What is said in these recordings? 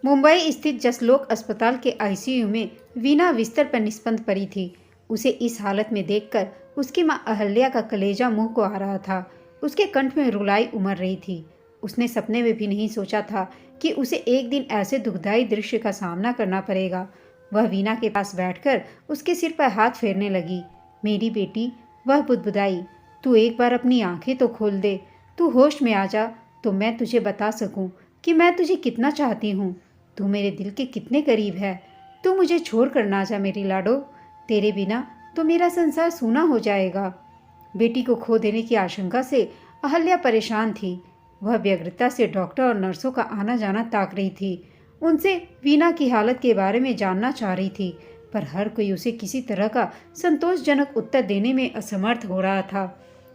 मुंबई स्थित जसलोक अस्पताल के आईसीयू में वीना बिस्तर पर निस्पंद पड़ी थी। उसे इस हालत में देखकर उसकी मां अहल्या का कलेजा मुंह को आ रहा था। उसके कंठ में रुलाई उमड़ रही थी। उसने सपने में भी नहीं सोचा था कि उसे एक दिन ऐसे दुखदाई दृश्य का सामना करना पड़ेगा। वह वीना के पास बैठकर उसके सिर पर हाथ फेरने लगी। मेरी बेटी, वह बुदबुदाई, तू एक बार अपनी आंखें तो खोल दे। तू होश में आ जा तो मैं तुझे बता सकूं कि मैं तुझे कितना चाहती हूँ। तू मेरे दिल के कितने करीब है। तू मुझे छोड़ कर ना जा मेरी लाडो। तेरे बिना तो मेरा संसार सूना हो जाएगा। बेटी को खो देने की आशंका से अहल्या परेशान थी। वह व्यग्रता से डॉक्टर और नर्सों का आना जाना ताक रही थी। उनसे वीना की हालत के बारे में जानना चाह रही थी, पर हर कोई उसे किसी तरह का संतोषजनक उत्तर देने में असमर्थ हो रहा था।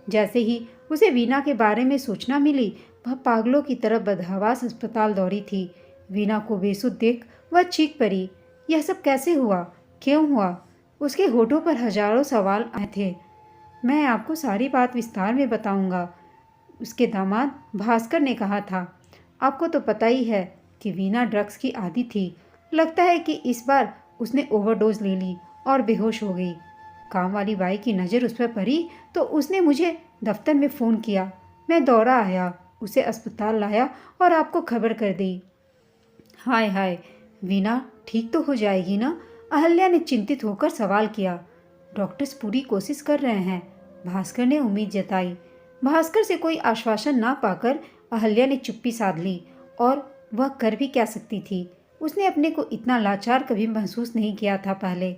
जैसे ही उसे वीना के बारे में सूचना मिली, वह पागलों की तरह बदहवास अस्पताल दौड़ी थी। वीना को बेसुध देख वह चीख पड़ी। यह सब कैसे हुआ? क्यों हुआ? उसके होठों पर हजारों सवाल आए थे। मैं आपको सारी बात विस्तार में बताऊंगा, उसके दामाद भास्कर ने कहा था। आपको तो पता ही है कि वीना ड्रग्स की आदी थी। लगता है कि इस बार उसने ओवरडोज ले ली और बेहोश हो गई। काम वाली बाई की नज़र उस पर पड़ी तो उसने मुझे दफ्तर में फ़ोन किया। मैं दौड़ा आया, उसे अस्पताल लाया और आपको खबर कर दी। हाय हाय, वीना ठीक तो हो जाएगी ना? अहल्या ने चिंतित होकर सवाल किया। डॉक्टर्स पूरी कोशिश कर रहे हैं, भास्कर ने उम्मीद जताई। भास्कर से कोई आश्वासन ना पाकर अहल्या ने चुप्पी साध ली, और वह कर भी क्या सकती थी। उसने अपने को इतना लाचार कभी महसूस नहीं किया था पहले।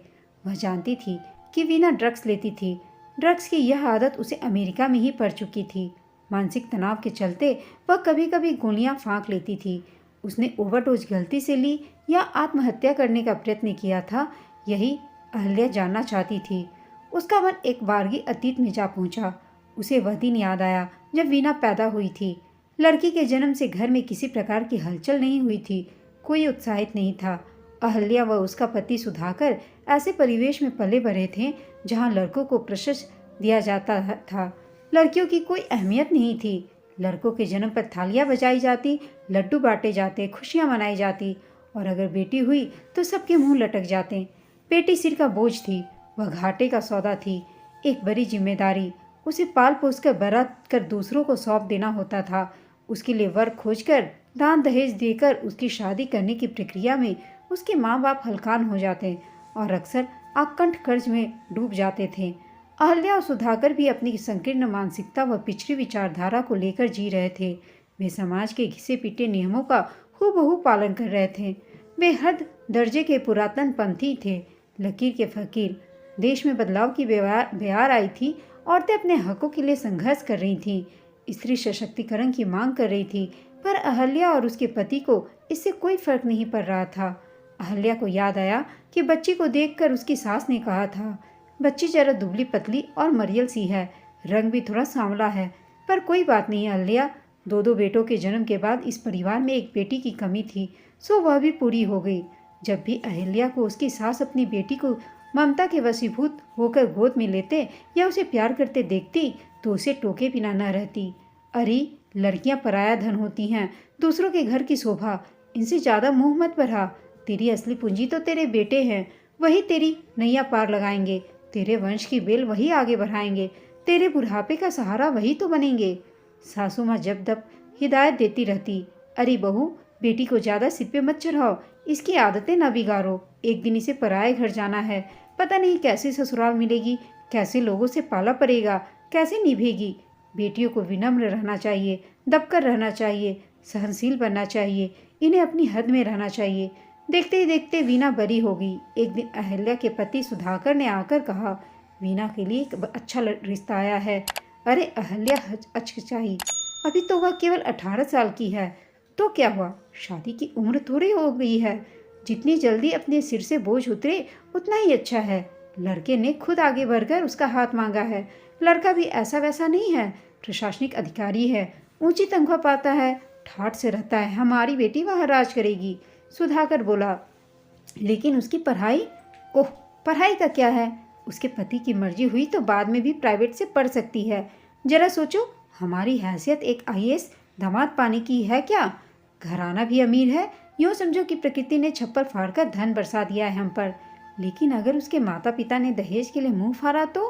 वह जानती थी कि वीना ड्रग्स लेती थी। ड्रग्स की यह आदत उसे अमेरिका में ही पड़ चुकी थी। मानसिक तनाव के चलते वह कभी कभी गोलियां फांक लेती थी। उसने ओवरडोज गलती से ली या आत्महत्या करने का प्रयत्न किया था, यही अहल्या जानना चाहती थी। उसका मन एक बारगी अतीत में जा पहुंचा। उसे वह दिन याद आया जब वीना पैदा हुई थी। लड़की के जन्म से घर में किसी प्रकार की हलचल नहीं हुई थी। कोई उत्साहित नहीं था। अहल्या व उसका पति सुधाकर ऐसे परिवेश में पले बढ़े थे जहां लड़कों को प्रशस्ति दिया जाता था। लड़कियों की कोई अहमियत नहीं थी। लड़कों के जन्म पर थालियां बजाई जाती, लड्डू बांटे जाते, खुशियां मनाई जाती, और अगर बेटी हुई तो सबके मुंह लटक जाते। बेटी सिर का बोझ थी, वह घाटे का सौदा थी, एक बड़ी जिम्मेदारी। उसे पाल पोस कर बड़ा कर दूसरों को सौंप देना होता था। उसके लिए वर खोजकर, दान दहेज देकर उसकी शादी करने की प्रक्रिया में उसके माँ बाप हलकान हो जाते और अक्सर आकंठ कर्ज में डूब जाते थे। अहल्या और सुधाकर भी अपनी संकीर्ण मानसिकता व पिछड़ी विचारधारा को लेकर जी रहे थे। वे समाज के घिसे पीटे नियमों का हूबहू पालन कर रहे थे। वे हद दर्जे के पुरातन पंथी थे, लकीर के फकीर। देश में बदलाव की बयार आई थी। औरतें अपने हकों के लिए संघर्ष कर रही थीं, स्त्री सशक्तिकरण की मांग कर रही थी, पर अहल्या और उसके पति को इससे कोई फर्क नहीं पड़ रहा था। अहल्या को याद आया कि बच्ची को देखकर उसकी सास ने कहा था, बच्ची जरा दुबली पतली और मरियल सी है, रंग भी थोड़ा सांवला है, पर कोई बात नहीं अहल्या, दो बेटों के जन्म के बाद इस परिवार में एक बेटी की कमी थी, सो वह भी पूरी हो गई। जब भी अहल्या को उसकी सास अपनी बेटी को ममता के वशीभूत होकर गोद में लेते या उसे प्यार करते देखती तो उसे टोके बिना न रहती। अरे, लड़कियां पराया धन होती हैं, दूसरों के घर की शोभा, इनसे ज़्यादा मुंह मत बढ़ा। तेरी असली पूंजी तो तेरे बेटे हैं, वही तेरी नैया पार लगाएंगे, तेरे वंश की बेल वही आगे बढ़ाएंगे, तेरे बुढ़ापे का सहारा वही तो बनेंगे। सासू माँ जब तब हिदायत देती रहती, अरे बहू, बेटी को ज़्यादा सिर पे मत चढ़ाओ, इसकी आदतें ना बिगाड़ो, एक दिन इसे पराए घर जाना है, पता नहीं कैसे ससुराल मिलेगी, कैसे लोगों से पाला पड़ेगा, कैसे निभेगी। बेटियों को विनम्र रहना चाहिए, दबकर रहना चाहिए, सहनशील बनना चाहिए, इन्हें अपनी हद में रहना चाहिए। देखते ही देखते वीना बरी हो गई। एक दिन अहल्या के पति सुधाकर ने आकर कहा, वीना के लिए एक अच्छा रिश्ता आया है। अरे अहल्या हचकिचाई, अभी तो वह केवल 18 साल की है, तो क्या हुआ, शादी की उम्र थोड़ी हो गई है। जितनी जल्दी अपने सिर से बोझ उतरे उतना ही अच्छा है। लड़के ने खुद आगे बढ़कर उसका हाथ मांगा है। लड़का भी ऐसा वैसा नहीं है, प्रशासनिक अधिकारी है, ऊंची तनख्वाह पाता है, ठाठ से रहता है, हमारी बेटी वहाँ राज करेगी। सुधाकर बोला, लेकिन उसकी पढ़ाई? ओह, पढ़ाई का क्या है, उसके पति की मर्जी हुई तो बाद में भी प्राइवेट से पढ़ सकती है। जरा सोचो, हमारी हैसियत एक आईएएस दामाद पाने की है क्या? घराना भी अमीर है, यूँ समझो कि प्रकृति ने छप्पर फाड़कर धन बरसा दिया है हम पर। लेकिन अगर उसके माता पिता ने दहेज के लिए मुंह फाड़ा तो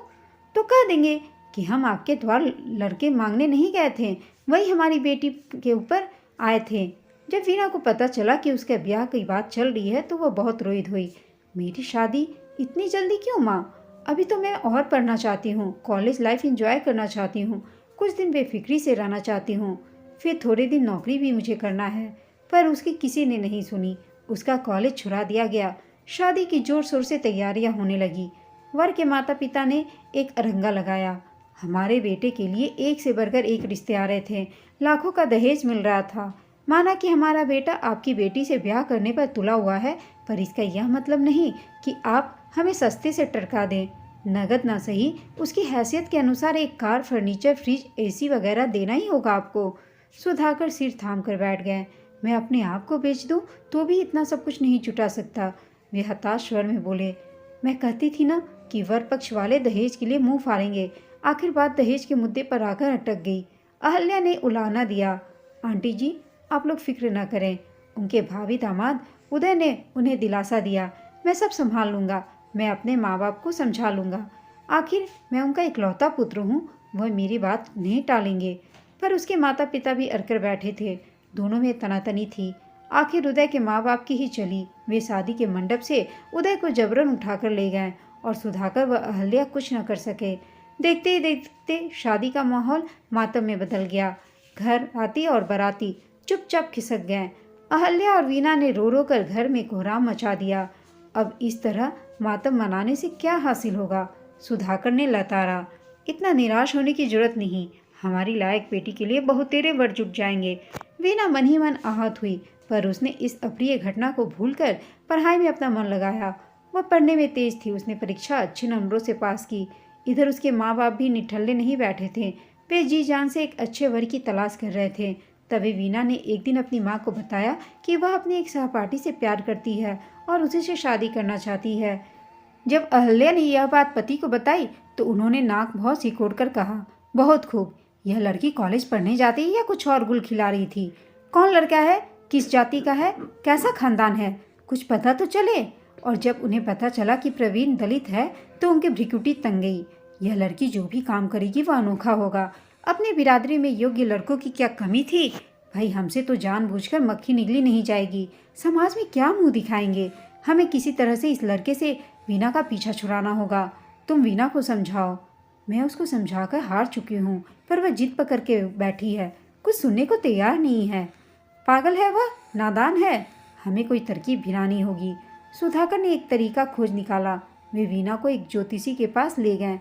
कह देंगे कि हम आपके द्वार लड़के मांगने नहीं गए थे, वही हमारी बेटी के ऊपर आए थे। जब वीना को पता चला कि उसके ब्याह की बात चल रही है तो वह बहुत रोई धोई। मेरी शादी इतनी जल्दी क्यों माँ? अभी तो मैं और पढ़ना चाहती हूँ, कॉलेज लाइफ एंजॉय करना चाहती हूँ, कुछ दिन बेफिक्री से रहना चाहती हूँ, फिर थोड़े दिन नौकरी भी मुझे करना है। पर उसकी किसी ने नहीं सुनी। उसका कॉलेज छुड़ा दिया गया। शादी की जोर शोर से तैयारियां होने लगी। वर के माता पिता ने एक अरंगा लगाया। हमारे बेटे के लिए एक से बढ़कर एक रिश्ते आ रहे थे। लाखों का दहेज मिल रहा था। माना कि हमारा बेटा आपकी बेटी से ब्याह करने पर तुला हुआ है, पर इसका यह मतलब नहीं कि आप हमें सस्ते से टरका दें। नगद ना सही, उसकी हैसियत के अनुसार एक कार, फर्नीचर, फ्रिज, एसी वगैरह देना ही होगा आपको। सुधाकर सिर थाम कर बैठ गए। मैं अपने आप को बेच दूं तो भी इतना सब कुछ नहीं जुटा सकता। वे हताश स्वर में बोले। मैं कहती थी ना कि वर पक्ष वाले दहेज के लिए मुंह फाड़ेंगे। आखिर बात दहेज के मुद्दे पर आकर अटक गई। अहल्या ने उलाहना दिया। आंटी जी, आप लोग फिक्र न करें। उनके भावी दामाद उदय ने उन्हें दिलासा दिया। मैं सब संभाल लूँगा। मैं अपने माँ बाप को समझा लूँगा। आखिर मैं उनका इकलौता पुत्र हूँ, वह मेरी बात नहीं टालेंगे। पर उसके माता पिता भी अड़कर बैठे थे। दोनों में तनातनी थी। आखिर उदय के माँ बाप की ही चली। वे शादी के मंडप से उदय को जबरन उठाकर ले गए और सुधाकर व अहल्या कुछ न कर सके। देखते ही देखते शादी का माहौल मातम में बदल गया। घर आती और बाराती चुपचाप खिसक गए। अहल्या और वीना ने रो रो कर घर में कोहराम मचा दिया। अब इस तरह मातम मनाने से क्या हासिल होगा? सुधाकर ने लताड़ा। इतना निराश होने की जरूरत नहीं। हमारी लायक बेटी के लिए बहुतेरे वर जुट जाएंगे। वीना मन ही मन आहत हुई, पर उसने इस अप्रिय घटना को भूलकर पढ़ाई में अपना मन लगाया। वह पढ़ने में तेज थी। उसने परीक्षा अच्छे नंबरों से पास की। इधर उसके माँ बाप भी निठल्ले नहीं बैठे थे। वे जी जान से एक अच्छे वर की तलाश कर रहे थे। तभी वीना ने एक दिन अपनी माँ को बताया कि वह अपनी एक सहपाठी से प्यार करती है और उसी से शादी करना चाहती है। जब अहल्या ने यह बात पति को बताई तो उन्होंने नाक बहुत सिकोड़ कर कहा, बहुत खूब। यह लड़की कॉलेज पढ़ने जाती है या कुछ और गुल खिला रही थी? कौन लड़का है? किस जाति का है? कैसा खानदान है? कुछ पता तो चले। और जब उन्हें पता चला कि प्रवीण दलित है तो उनकी भ्रिकुटी तंग गई। यह लड़की जो भी काम करेगी वह अनोखा होगा। अपनी बिरादरी में योग्य लड़कों की क्या कमी थी? भाई, हमसे तो जानबूझकर मक्खी निगली नहीं जाएगी। समाज में क्या मुंह दिखाएंगे? हमें किसी तरह से इस लड़के से वीना का पीछा छुड़ाना होगा। तुम वीना को समझाओ। मैं उसको समझाकर हार चुकी हूँ, पर वह जिद पकड़ के बैठी है। कुछ सुनने को तैयार नहीं है। पागल है वह, नादान है। हमें कोई तरकीब भिड़ानी होगी। सुधाकर ने एक तरीका खोज निकाला। वे वीना को एक ज्योतिषी के पास ले गए।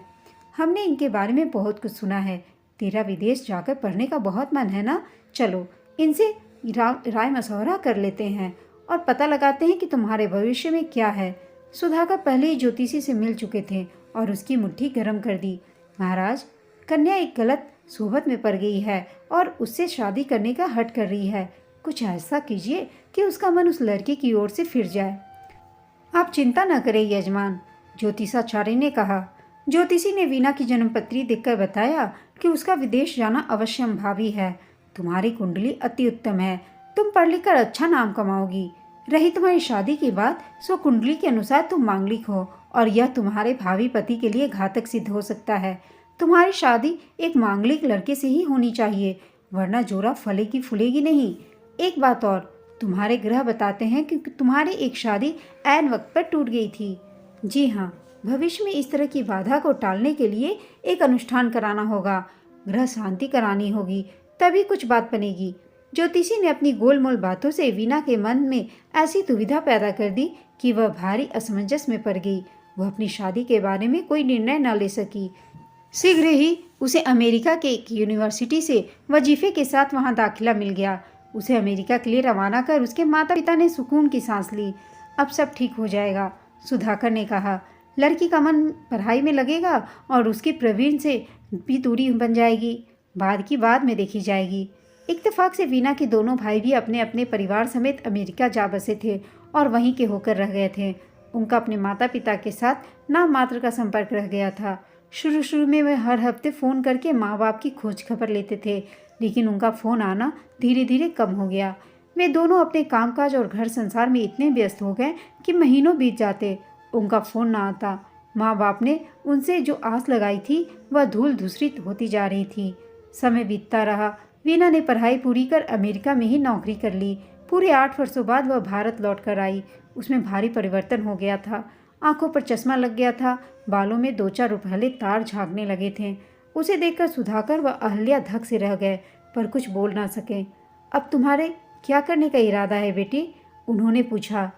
हमने इनके बारे में बहुत कुछ सुना है। तेरा विदेश जाकर पढ़ने का बहुत मन है ना? चलो इनसे राय मशवरा कर लेते हैं और पता लगाते हैं कि तुम्हारे भविष्य में क्या है। सुधाकर पहले ही ज्योतिषी से मिल चुके थे और उसकी मुट्ठी गर्म कर दी। महाराज, कन्या एक गलत सोहबत में पड़ गई है और उससे शादी करने का हट कर रही है। कुछ ऐसा कीजिए कि उसका मन उस लड़के की ओर से फिर जाए। आप चिंता न करें यजमान, ज्योतिषाचार्य ने कहा। ज्योतिषी ने वीना की जन्मपत्री देखकर बताया कि उसका विदेश जाना अवश्यंभावी है। तुम्हारी कुंडली अति उत्तम है। तुम पढ़ लिख कर अच्छा नाम कमाओगी। रही तुम्हारी शादी की बात, सो कुंडली के अनुसार तुम मांगलिक हो और यह तुम्हारे भावी पति के लिए घातक सिद्ध हो सकता है। तुम्हारी शादी एक मांगलिक लड़के से ही होनी चाहिए, वरना जोड़ा फलेगी फूलेगी नहीं। एक बात और, तुम्हारे ग्रह बताते हैं कि तुम्हारी एक शादी ऐन वक्त पर टूट गई थी। जी हाँ, भविष्य में इस तरह की बाधा को टालने के लिए एक अनुष्ठान कराना होगा। ग्रह शांति करानी होगी, तभी कुछ बात बनेगी। ज्योतिषी ने अपनी गोलमोल बातों से वीना के मन में ऐसी दुविधा पैदा कर दी कि वह भारी असमंजस में पड़ गई। वह अपनी शादी के बारे में कोई निर्णय न ले सकी। शीघ्र ही उसे अमेरिका के एक यूनिवर्सिटी से वजीफे के साथ वहां दाखिला मिल गया। उसे अमेरिका के लिए रवाना कर उसके माता पिता ने सुकून की सांस ली। अब सब ठीक हो जाएगा, सुधाकर ने कहा। लड़की का मन पढ़ाई में लगेगा और उसकी प्रवीण से भी दूरी बन जाएगी। बाद की बाद में देखी जाएगी। इत्तेफाक से वीना के दोनों भाई भी अपने अपने परिवार समेत अमेरिका जा बसे थे और वहीं के होकर रह गए थे। उनका अपने माता पिता के साथ नाम मात्र का संपर्क रह गया था। शुरू शुरू में वे हर हफ्ते फ़ोन करके माँ बाप की खोज खबर लेते थे, लेकिन उनका फ़ोन आना धीरे धीरे कम हो गया। वे दोनों अपने कामकाज और घर संसार में इतने व्यस्त हो गए कि महीनों बीत जाते, उनका फ़ोन ना आता। माँ बाप ने उनसे जो आस लगाई थी वह धूल धूसरित होती जा रही थी। समय बीतता रहा। वीना ने पढ़ाई पूरी कर अमेरिका में ही नौकरी कर ली। पूरे 8 वर्षों बाद वह भारत लौट कर आई। उसमें भारी परिवर्तन हो गया था। आंखों पर चश्मा लग गया था, बालों में 2-4 रुपहले तार झांकने लगे थे। उसे देखकर सुधाकर व अहल्या धक से रह गए, पर कुछ बोल ना सके। अब तुम्हारे क्या करने का इरादा है बेटी? उन्होंने पूछा।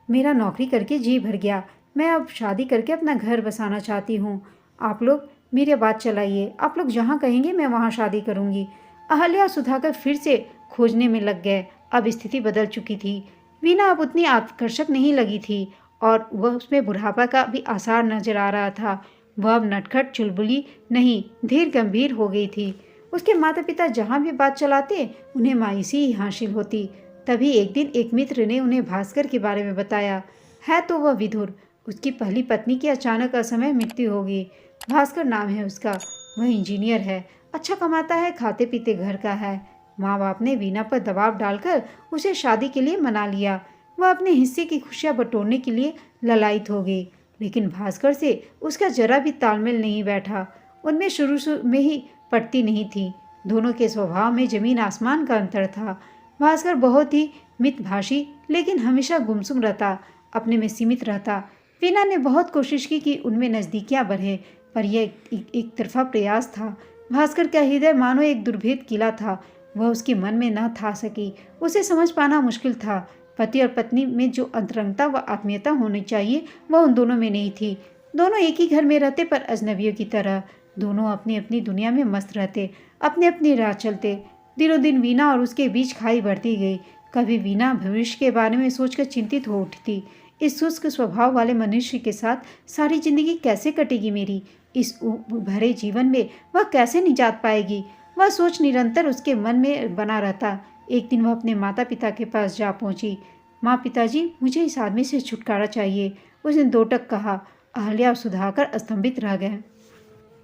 मेरा नौकरी करके जी भर गया। मैं अब शादी करके अपना घर बसाना चाहती हूँ। आप लोग मेरी बात चलाइए। आप लोग जहाँ कहेंगे मैं वहाँ शादी करूँगी। अहल्या और सुधाकर फिर से खोजने में लग गए। अब स्थिति बदल चुकी थी। वीना अब उतनी आकर्षक नहीं लगी थी और वह उसमें बुढ़ापा का भी आसार नजर आ रहा था। वह अब नटखट चुलबुली नहीं, धीर गंभीर हो गई थी। उसके माता पिता जहाँ भी बात चलाते उन्हें मायूसी ही हासिल होती। तभी एक दिन एक मित्र ने उन्हें भास्कर के बारे में बताया। है तो वह विधुर। उसकी पहली पत्नी की अचानक असमय मृत्यु हो गई। भास्कर नाम है उसका। वह इंजीनियर है, अच्छा कमाता है, खाते पीते घर का है। माँ बाप ने वीना पर दबाव डालकर उसे शादी के लिए मना लिया। वह अपने हिस्से की खुशियाँ बटोरने के लिए ललायत हो गई, लेकिन भास्कर से उसका जरा भी तालमेल नहीं बैठा। उनमें शुरू में ही पटती नहीं थी। दोनों के स्वभाव में जमीन आसमान का अंतर था। भास्कर बहुत ही मितभाषी, लेकिन हमेशा गुमसुम रहता, अपने में सीमित रहता। वीना ने बहुत कोशिश की कि उनमें नज़दीकियाँ बढ़े, पर यह एक तरफा प्रयास था। भास्कर का हृदय मानो एक दुर्भेद किला था। वह उसके मन में न था सकी। उसे समझ पाना मुश्किल था। पति और पत्नी में जो अंतरंगता व आत्मीयता होनी चाहिए वह उन दोनों में नहीं थी। दोनों एक ही घर में रहते, पर अजनबियों की तरह। दोनों अपनी अपनी दुनिया में मस्त रहते, अपने अपनी राह चलते। दिनों दिन वीना और उसके बीच खाई बढ़ती गई। कभी वीना भविष्य के बारे में सोचकर चिंतित हो उठती। इस शुष्क स्वभाव वाले मनुष्य के साथ सारी जिंदगी कैसे कटेगी मेरी? इस भरे जीवन में वह कैसे निजात पाएगी? वह सोच निरंतर उसके मन में बना रहता। एक दिन वह अपने माता पिता के पास जा पहुंची। माँ, पिताजी, मुझे इस आदमी से छुटकारा चाहिए। उसने दो टक कहा। अहल्या और सुधाकर स्तंभित रह गए।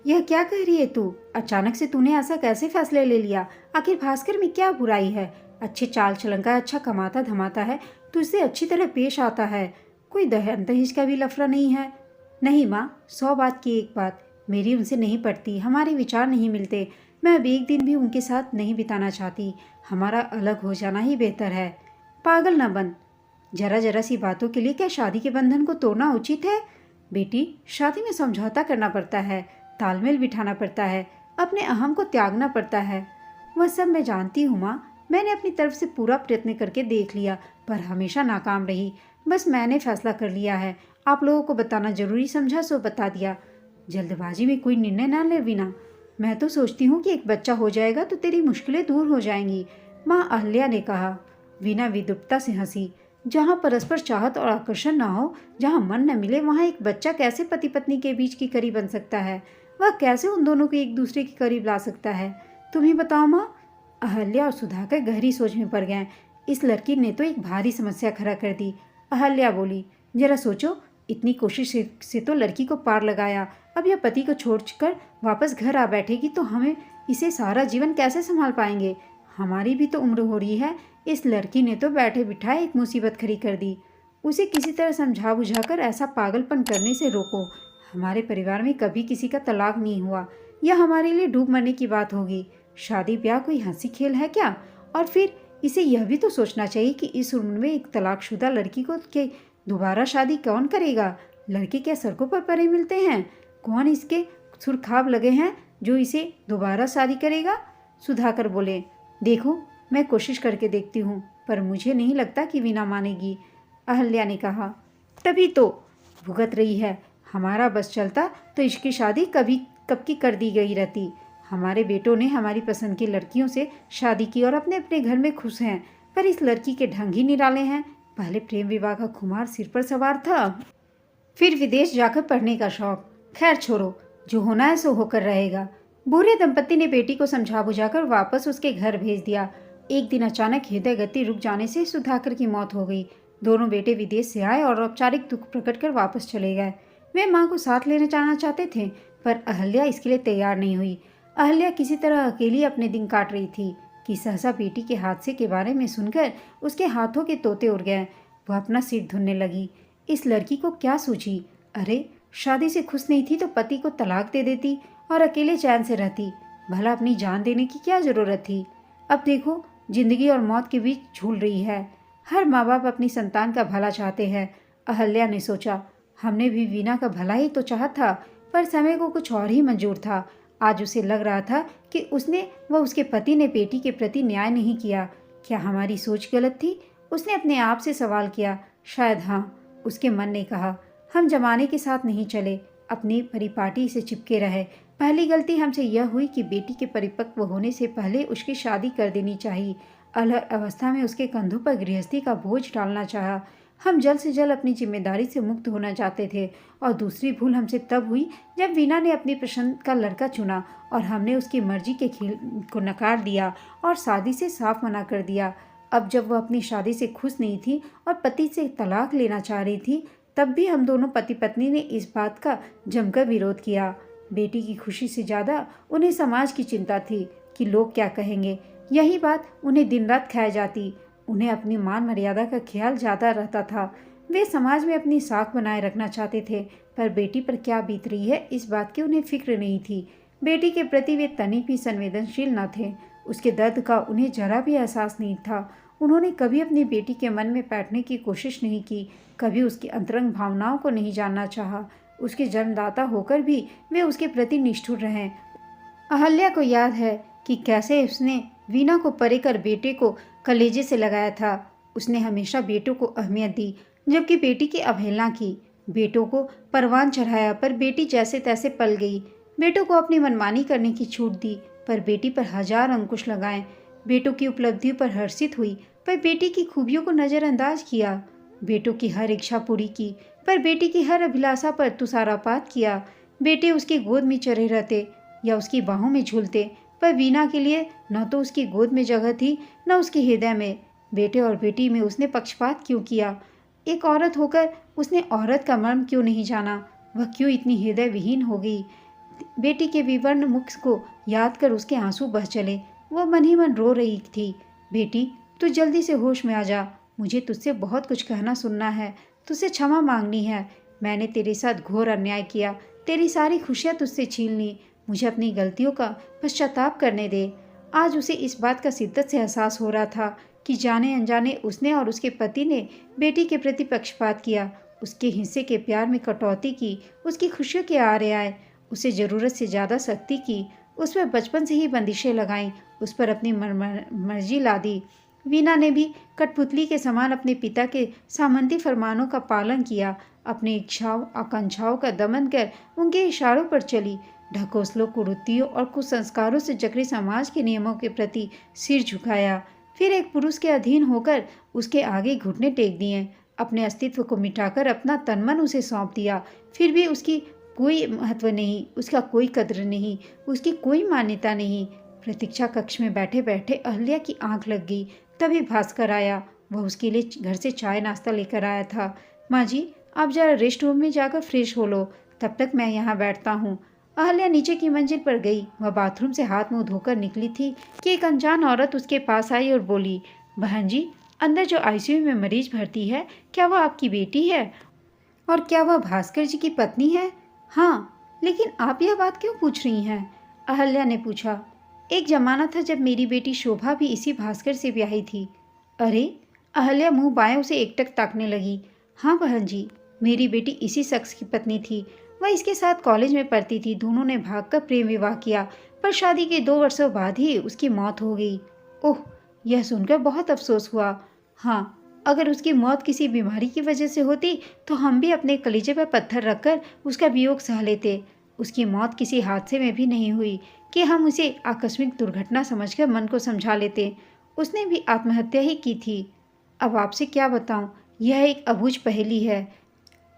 यह क्या कह रही है तू? अचानक से तूने ऐसा कैसे फैसले ले लिया? आखिर भास्कर में क्या बुराई है? अच्छे चाल चलन का, अच्छा कमाता धमाता है, तुझसे अच्छी तरह पेश आता है। कोई दहेज दहेज का भी लफड़ा नहीं है? नहीं माँ, 100 बात की एक बात। मेरी उनसे नहीं पड़ती, हमारे विचार नहीं मिलते। मैं अब एक दिन भी उनके साथ नहीं बिताना चाहती। हमारा अलग हो जाना ही बेहतर है। पागल न बन। जरा जरा सी बातों के लिए क्या शादी के बंधन को तोड़ना उचित है? बेटी, शादी में समझौता करना पड़ता है, तालमेल बिठाना पड़ता है, अपने अहम को त्यागना पड़ता है। वह सब मैं जानती हूँ माँ। मैंने अपनी तरफ से पूरा प्रयत्न करके देख लिया, पर हमेशा नाकाम रही। बस मैंने फैसला कर लिया है। आप लोगों को बताना जरूरी समझा, सो बता दिया। जल्दबाजी में कोई निर्णय ना ले वीना। मैं तो सोचती हूँ कि एक बच्चा हो जाएगा तो तेरी मुश्किलें दूर हो जाएंगी, माँ अहल्या ने कहा। वीना विद्रुपता से हंसी। जहाँ परस्पर चाहत और आकर्षण ना हो, जहाँ मन न मिले, वहाँ एक बच्चा कैसे पति पत्नी के बीच की कड़ी बन सकता है? वह कैसे उन दोनों को एक दूसरे के करीब ला सकता है? तुम ही बताओ माँ। अहल्या और सुधाकर गहरी सोच में पड़ गए। इस लड़की ने तो एक भारी समस्या खड़ा कर दी। अहल्या बोली, जरा सोचो, इतनी कोशिश से तो लड़की को पार लगाया। अब यह पति को छोड़कर वापस घर आ बैठेगी तो हमें इसे सारा जीवन कैसे संभाल पाएंगे? हमारी भी तो उम्र हो रही है। इस लड़की ने तो बैठे बिठाए एक मुसीबत खड़ी कर दी। उसे किसी तरह समझा बुझाकर ऐसा पागलपन करने से रोको। हमारे परिवार में कभी किसी का तलाक नहीं हुआ। यह हमारे लिए डूब मरने की बात होगी। शादी ब्याह कोई हंसी खेल है क्या? और फिर इसे यह भी तो सोचना चाहिए कि इस उम्र में एक तलाकशुदा लड़की को के दोबारा शादी कौन करेगा? लड़के क्या सड़कों पर पड़े मिलते हैं? कौन इसके सुरखाब लगे हैं जो इसे दोबारा शादी करेगा? सुधाकर बोले, देखो, मैं कोशिश करके देखती हूँ, पर मुझे नहीं लगता कि वीना मानेगी। अहल्या ने कहा। तभी तो भुगत रही है। हमारा बस चलता तो इसकी शादी कब की कर दी गई रहती। हमारे बेटों ने हमारी पसंद की लड़कियों से शादी की और अपने अपने घर में खुश हैं, पर इस लड़की के ढंग ही निराले हैं। पहले प्रेम विवाह का खुमार सिर पर सवार था, फिर विदेश जाकर पढ़ने का शौक। खैर छोड़ो, जो होना है सो होकर रहेगा। बूढ़े दंपत्ति ने बेटी को समझा बुझाकर वापस उसके घर भेज दिया। एक दिन अचानक हृदय गति रुक जाने से सुधाकर की मौत हो गई। दोनों बेटे विदेश से आए और औपचारिक दुख प्रकट कर वापस चले गए। वे माँ को साथ लेना जाना चाहते थे, पर अहल्या इसके लिए तैयार नहीं हुई। अहल्या किसी तरह अकेली अपने दिन काट रही थी। कि सहसा बेटी के हादसे के बारे में सुनकर उसके हाथों के तोते उड़ गए। वह अपना सिर धुनने लगी। इस लड़की को क्या सूझी? अरे, शादी से खुश नहीं थी तो पति को तलाक दे देती और अकेले चैन से रहती। भला अपनी जान देने की क्या जरूरत थी? अब देखो, जिंदगी और मौत के बीच झूल रही है। हर माँ बाप अपनी संतान का भला चाहते हैं। अहल्या ने सोचा, हमने भी वीना का भला ही तो चाहा था, पर समय को कुछ और ही मंजूर था। आज उसे लग रहा था कि उसने व उसके पति ने बेटी के प्रति न्याय नहीं किया। क्या हमारी सोच गलत थी? उसने अपने आप से सवाल किया। शायद हाँ, उसके मन ने कहा। हम जमाने के साथ नहीं चले, अपनी परिपाटी से चिपके रहे। पहली गलती हमसे यह हुई कि बेटी के परिपक्व होने से पहले उसकी शादी कर देनी चाहिए। अलग अवस्था में उसके कंधों पर गृहस्थी का बोझ डालना चाहा। हम जल्द से जल्द अपनी जिम्मेदारी से मुक्त होना चाहते थे। और दूसरी भूल हमसे तब हुई जब वीना ने अपनी पसंद का लड़का चुना और हमने उसकी मर्जी के खेल को नकार दिया और शादी से साफ मना कर दिया। अब जब वह अपनी शादी से खुश नहीं थी और पति से तलाक लेना चाह रही थी, तब भी हम दोनों पति पत्नी ने इस बात का जमकर विरोध किया। बेटी की खुशी से ज़्यादा उन्हें समाज की चिंता थी कि लोग क्या कहेंगे। यही बात उन्हें दिन रात खाए जाती। उन्हें अपनी मान मर्यादा का ख्याल ज़्यादा रहता था। वे समाज में अपनी साख बनाए रखना चाहते थे, पर बेटी पर क्या बीत रही है इस बात की उन्हें फिक्र नहीं थी। बेटी के प्रति वे तनिक भी संवेदनशील न थे। उसके दर्द का उन्हें जरा भी एहसास नहीं था। उन्होंने कभी अपनी बेटी के मन में बैठने की कोशिश नहीं की, कभी उसकी अंतरंग भावनाओं को नहीं जानना चाहा। उसके जन्मदाता होकर भी वे उसके प्रति निष्ठुर रहे। अहल्या को याद है कि कैसे उसने वीना को परे कर बेटे को कलेजे से लगाया था। उसने हमेशा बेटों को अहमियत दी, जबकि बेटी की अवहेलना की। बेटों को परवान चढ़ाया, पर बेटी जैसे तैसे पल गई। बेटों को अपनी मनमानी करने की छूट दी, पर बेटी पर हजार अंकुश लगाए। बेटों की उपलब्धियों पर हर्षित हुई, पर बेटी की खूबियों को नज़रअंदाज किया। बेटों की हर इच्छा पूरी की, पर बेटी की हर अभिलाषा पर तुषारापात किया। बेटे उसकी गोद में चढ़े रहते या उसकी बाहों में झूलते, पर वीना के लिए न तो उसकी गोद में जगह थी न उसके हृदय में। बेटे और बेटी में उसने पक्षपात क्यों किया? एक औरत होकर उसने औरत का मर्म क्यों नहीं जाना? वह क्यों इतनी हृदय विहीन हो गई? बेटी के विवर्ण मुख को याद कर उसके आंसू बह चले। वह मन ही मन रो रही थी। बेटी, तू जल्दी से होश में आ जा। मुझे तुझसे बहुत कुछ कहना सुनना है। तुझसे क्षमा मांगनी है। मैंने तेरे साथ घोर अन्याय किया, तेरी सारी खुशियाँ तुझसे छीन ली। मुझे अपनी गलतियों का पश्चाताप करने दे। आज उसे इस बात का शिद्दत से एहसास हो रहा था कि जाने अनजाने उसने और उसके पति ने बेटी के प्रति पक्षपात किया, उसके हिस्से के प्यार में कटौती की, उसकी खुशियों के आरे आए, उसे ज़रूरत से ज़्यादा सख्ती की, उस पर बचपन से ही बंदिशें लगाईं, उस पर अपनी मर्जी ला दी। वीना ने भी कठपुतली के समान अपने पिता के सामंती फरमानों का पालन किया, अपनी इच्छाओं आकांक्षाओं का दमन कर उनके इशारों पर चली। ढकोसलों, कुरीतियों और कुसंस्कारों से जकड़े समाज के नियमों के प्रति सिर झुकाया। फिर एक पुरुष के अधीन होकर उसके आगे घुटने टेक दिए। अपने अस्तित्व को मिटाकर अपना तनमन उसे सौंप दिया। फिर भी उसकी कोई महत्व नहीं, उसका कोई कद्र नहीं, उसकी कोई मान्यता नहीं। प्रतीक्षा कक्ष में बैठे बैठे अहल्या की आंख लग गई। तभी भास्कर आया। वह उसके लिए घर से चाय नाश्ता लेकर आया था। माँ जी, आप जरा रेस्ट रूम में जाकर फ्रेश हो लो, तब तक मैं यहाँ बैठता हूँ। अहल्या नीचे की मंजिल पर गई। वह बाथरूम से हाथ मुंह धोकर निकली थी कि एक अनजान औरत उसके पास आई और बोली, बहन जी, अंदर जो आईसीयू में मरीज भर्ती है, क्या वह आपकी बेटी है? और क्या वह भास्कर जी की पत्नी है? हाँ, लेकिन आप यह बात क्यों पूछ रही हैं? अहल्या ने पूछा। एक जमाना था जब मेरी बेटी शोभा भी इसी भास्कर से ब्याही थी। अरे! अहल्या मुंह बाएं उसे एकटक ताकने लगी। हाँ बहन जी, मेरी बेटी इसी शख्स की पत्नी थी। वह इसके साथ कॉलेज में पढ़ती थी। दोनों ने भागकर प्रेम विवाह किया, पर शादी के 2 वर्षों बाद ही उसकी मौत हो गई। ओह, यह सुनकर बहुत अफसोस हुआ। हाँ, अगर उसकी मौत किसी बीमारी की वजह से होती तो हम भी अपने कलीजे पर पत्थर रखकर उसका वियोग सह लेते। उसकी मौत किसी हादसे में भी नहीं हुई कि हम उसे आकस्मिक दुर्घटना समझकर मन को समझा लेते। उसने भी आत्महत्या ही की थी। अब आपसे क्या बताऊं, यह एक अबूझ पहेली है।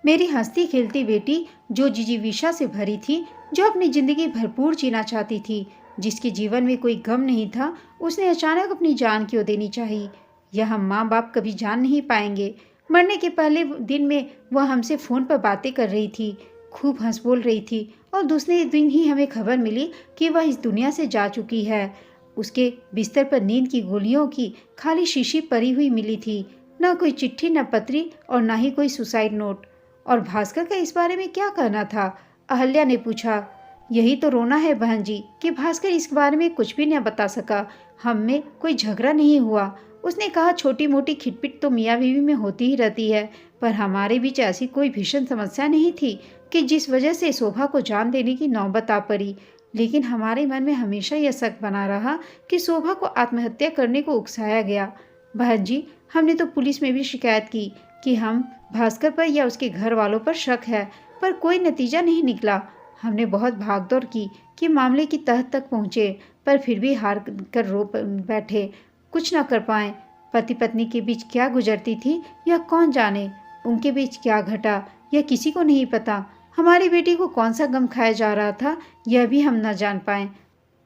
मेरी हंसती खेलती बेटी जो जिजीविषा से भरी थी, जो अपनी जिंदगी भरपूर जीना चाहती थी, जिसके जीवन में कोई गम नहीं था, उसने अचानक अपनी जान क्यों देनी चाहिए? यह हम माँ बाप कभी जान नहीं पाएंगे। मरने के पहले दिन में वह हमसे फ़ोन पर बातें कर रही थी, खूब हंस बोल रही थी, और दूसरे दिन ही हमें खबर मिली कि वह इस दुनिया से जा चुकी है। उसके बिस्तर पर नींद की गोलियों की खाली शीशी पड़ी हुई मिली थी। न कोई चिट्ठी, न पत्री और न ही कोई सुसाइड नोट। और भास्कर का इस बारे में क्या कहना था? अहल्या ने पूछा। यही तो रोना है बहन जी कि भास्कर इस बारे में कुछ भी न बता सका। हम में कोई झगड़ा नहीं हुआ। उसने कहा, छोटी मोटी खिटपिट तो मियाँ बीवी में होती ही रहती है, पर हमारे बीच ऐसी कोई भीषण समस्या नहीं थी कि जिस वजह से शोभा को जान देने की नौबत आ पड़ी। लेकिन हमारे मन में हमेशा यह शक बना रहा कि शोभा को आत्महत्या करने को उकसाया गया। बहन जी, हमने तो पुलिस में भी शिकायत की कि हम भास्कर पर या उसके घर वालों पर शक है, पर कोई नतीजा नहीं निकला। हमने बहुत भागदौड़ की कि मामले की तह तक पहुँचे, पर फिर भी हार कर रो बैठे, कुछ न कर पाए। पति पत्नी के बीच क्या गुजरती थी यह कौन जाने, उनके बीच क्या घटा यह किसी को नहीं पता। हमारी बेटी को कौन सा गम खाया जा रहा था यह भी हम न जान पाए।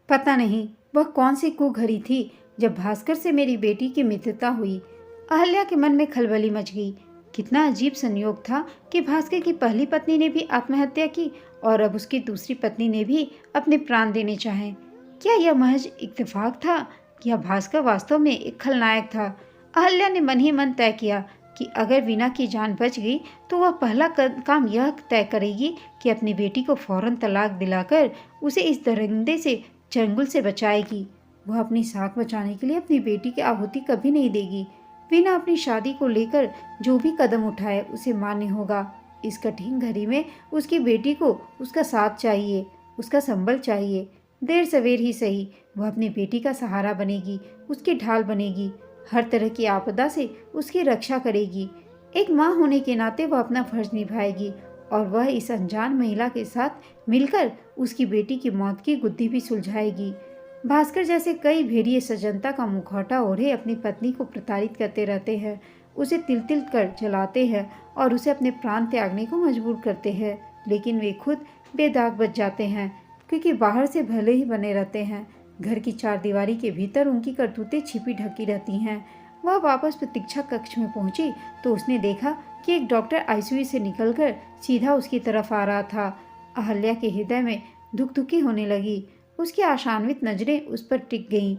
पता नहीं वह कौन सी कुघड़ी थी जब भास्कर से मेरी बेटी की मित्रता हुई। अहल्या के मन में खलबली मच गई। कितना अजीब संयोग था कि भास्कर की पहली पत्नी ने भी आत्महत्या की और अब उसकी दूसरी पत्नी ने भी अपने प्राण देने चाहे। क्या यह महज इत्तेफाक था या भास्कर वास्तव में एक खलनायक था? अहल्या ने मन ही मन तय किया कि अगर वीना की जान बच गई तो वह पहला काम यह तय करेगी कि अपनी बेटी को फौरन तलाक दिलाकर उसे इस दरिंदे से चंगुल से बचाएगी। वह अपनी साख बचाने के लिए अपनी बेटी की आहुति कभी नहीं देगी। वीना अपनी शादी को लेकर जो भी कदम उठाए उसे मान्य होगा। इस कठिन घड़ी में उसकी बेटी को उसका साथ चाहिए, उसका संबल चाहिए। देर सवेर ही सही वह अपनी बेटी का सहारा बनेगी, उसकी ढाल बनेगी, हर तरह की आपदा से उसकी रक्षा करेगी। एक माँ होने के नाते वह अपना फर्ज निभाएगी और वह इस अनजान महिला के साथ मिलकर उसकी बेटी की मौत की गुत्थी भी सुलझाएगी। भास्कर जैसे कई भेड़िए सजनता का मुखौटा ओढ़े अपनी पत्नी को प्रताड़ित करते रहते हैं, उसे तिल तिल कर जलाते हैं और उसे अपने प्राण त्यागने को मजबूर करते हैं, लेकिन वे खुद बेदाग बच जाते हैं क्योंकि बाहर से भले ही बने रहते हैं, घर की चारदीवारी के भीतर उनकी करतूतें छिपी ढकी रहती हैं। वह वापस प्रतीक्षा कक्ष में पहुंची तो उसने देखा कि एक डॉक्टर आईसीयू से निकलकर सीधा उसकी तरफ आ रहा था। अहल्या के हृदय में धुकधुकी होने लगी। उसकी आशान्वित नजरें उस पर टिक गईं।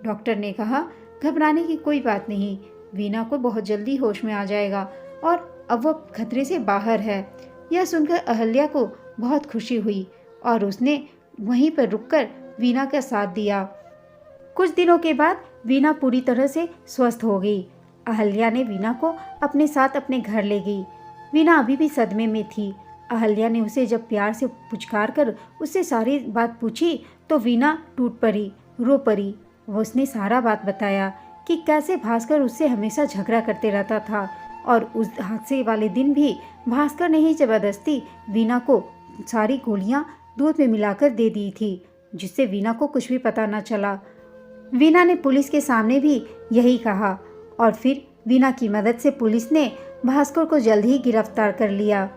डॉक्टर ने कहा, घबराने की कोई बात नहीं, वीना को बहुत जल्दी होश में आ जाएगा और अब वह खतरे से बाहर है। यह सुनकर अहल्या को बहुत खुशी हुई और उसने वहीं पर रुककर वीना का साथ दिया। कुछ दिनों के बाद वीना पूरी तरह से स्वस्थ हो गई। अहल्या ने वीना को अपने साथ अपने घर ले गई। वीना अभी भी सदमे में थी। अहल्या ने उसे जब प्यार से पुचकार कर उससे सारी बात पूछी तो वीना टूट पड़ी, रो पड़ी। वो उसने सारा बात बताया कि कैसे भास्कर उससे हमेशा झगड़ा करते रहता था और उस हादसे वाले दिन भी भास्कर ने ही जबरदस्ती वीना को सारी गोलियां दूध में मिलाकर दे दी थी, जिससे वीना को कुछ भी पता न चला। वीना ने पुलिस के सामने भी यही कहा और फिर वीना की मदद से पुलिस ने भास्कर को जल्द ही गिरफ्तार कर लिया।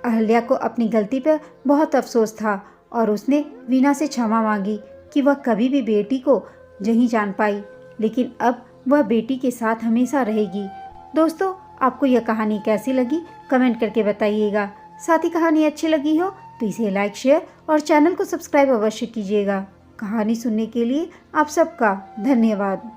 अहल्या को अपनी गलती पर बहुत अफसोस था और उसने वीना से क्षमा मांगी कि वह कभी भी बेटी को नहीं जान पाई, लेकिन अब वह बेटी के साथ हमेशा रहेगी। दोस्तों, आपको यह कहानी कैसी लगी कमेंट करके बताइएगा। साथ ही कहानी अच्छी लगी हो तो इसे लाइक, शेयर और चैनल को सब्सक्राइब अवश्य कीजिएगा। कहानी सुनने के लिए आप सबका धन्यवाद।